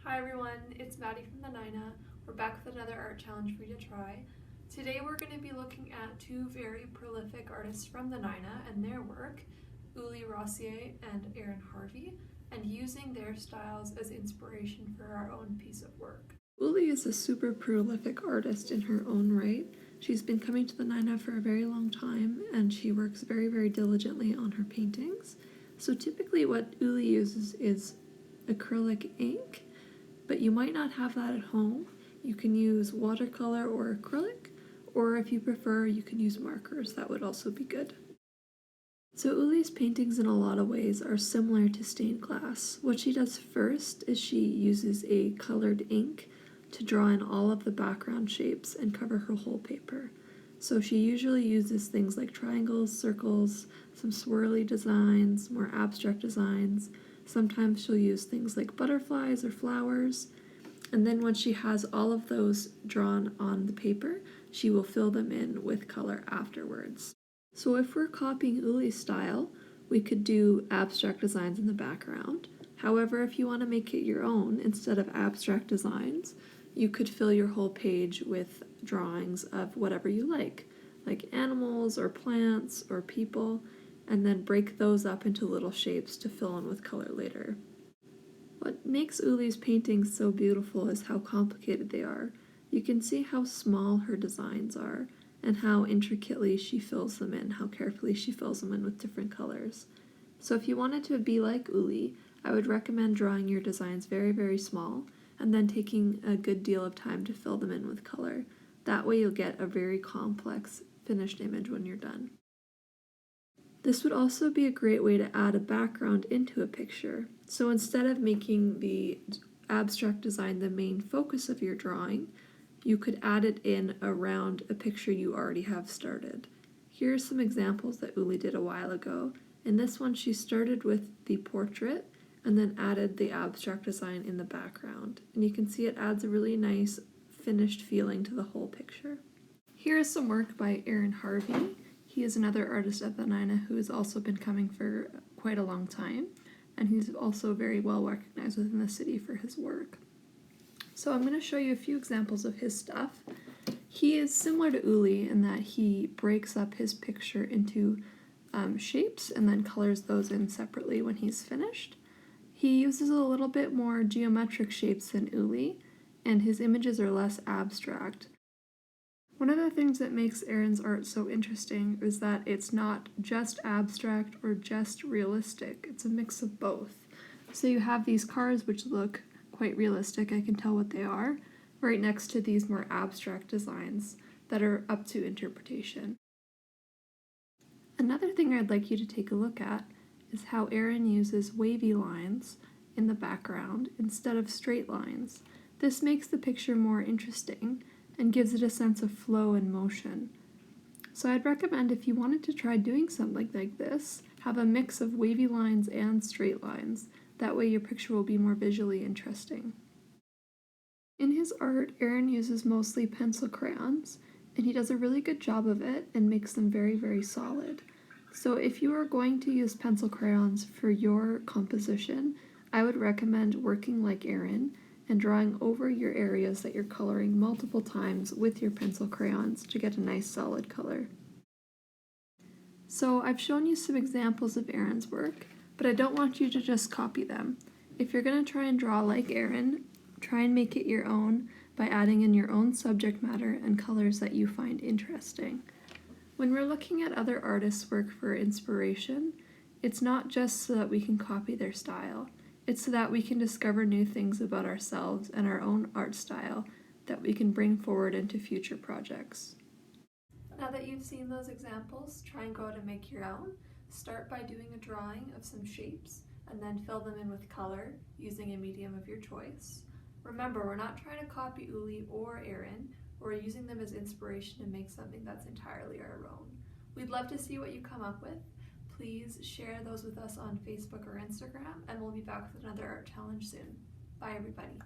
Hi everyone, it's Maddie from the Nina. We're back with another art challenge for you to try. Today we're going to be looking at two very prolific artists from the Nina and their work, Uli Rossier and Harvey, and using their styles as inspiration for our own piece of work. Uli is a super prolific artist in her own right. She's been coming to the Nina for a very long time and she works very diligently on her paintings. So typically what Uli uses is acrylic ink, but you might not have that at home. You can use watercolor or acrylic, or if you prefer, you can use markers. That would also be good. So Uli's paintings in a lot of ways are similar to stained glass. What she does first is she uses a colored ink to draw in all of the background shapes and cover her whole paper. So she usually uses things like triangles, circles, some swirly designs, more abstract designs. Sometimes she'll use things like butterflies or flowers. And then once she has all of those drawn on the paper, she will fill them in with color afterwards. So if we're copying Uli's style, we could do abstract designs in the background. However, if you want to make it your own, instead of abstract designs, you could fill your whole page with drawings of whatever you like animals or plants or people, and then break those up into little shapes to fill in with color later. What makes Uli's paintings so beautiful is how complicated they are. You can see how small her designs are and how intricately she fills them in, how carefully she fills them in with different colors. So if you wanted to be like Uli, I would recommend drawing your designs very small and then taking a good deal of time to fill them in with color. That way you'll get a very complex finished image when you're done. This would also be a great way to add a background into a picture. So instead of making the abstract design the main focus of your drawing, you could add it in around a picture you already have started. Here are some examples that Uli did a while ago. In this one, she started with the portrait and then added the abstract design in the background. And you can see it adds a really nice finished feeling to the whole picture. Here is some work by Harvey. He is another artist at the Nina who has also been coming for quite a long time, and he's also very well recognized within the city for his work. So I'm going to show you a few examples of his stuff. He is similar to Uli in that he breaks up his picture into shapes and then colors those in separately when he's finished. He uses a little bit more geometric shapes than Uli, and his images are less abstract. One of the things that makes Aaron's art so interesting is that it's not just abstract or just realistic, it's a mix of both. So you have these cars which look quite realistic, I can tell what they are, right next to these more abstract designs that are up to interpretation. Another thing I'd like you to take a look at is how Aaron uses wavy lines in the background instead of straight lines. This makes the picture more interesting and gives it a sense of flow and motion. So I'd recommend if you wanted to try doing something like this, have a mix of wavy lines and straight lines. That way your picture will be more visually interesting. In his art, Aaron uses mostly pencil crayons, and he does a really good job of it and makes them very solid. So if you are going to use pencil crayons for your composition, I would recommend working like Aaron and drawing over your areas that you're coloring multiple times with your pencil crayons to get a nice solid color. So I've shown you some examples of Aaron's work, but I don't want you to just copy them. If you're going to try and draw like Aaron, try and make it your own by adding in your own subject matter and colors that you find interesting. When we're looking at other artists' work for inspiration, it's not just so that we can copy their style. It's so that we can discover new things about ourselves and our own art style that we can bring forward into future projects. Now that you've seen those examples, try and go out and make your own. Start by doing a drawing of some shapes and then fill them in with color using a medium of your choice. Remember, we're not trying to copy Uli or Aaron, we're using them as inspiration to make something that's entirely our own. We'd love to see what you come up with. Please share those with us on Facebook or Instagram, and we'll be back with another art challenge soon. Bye everybody.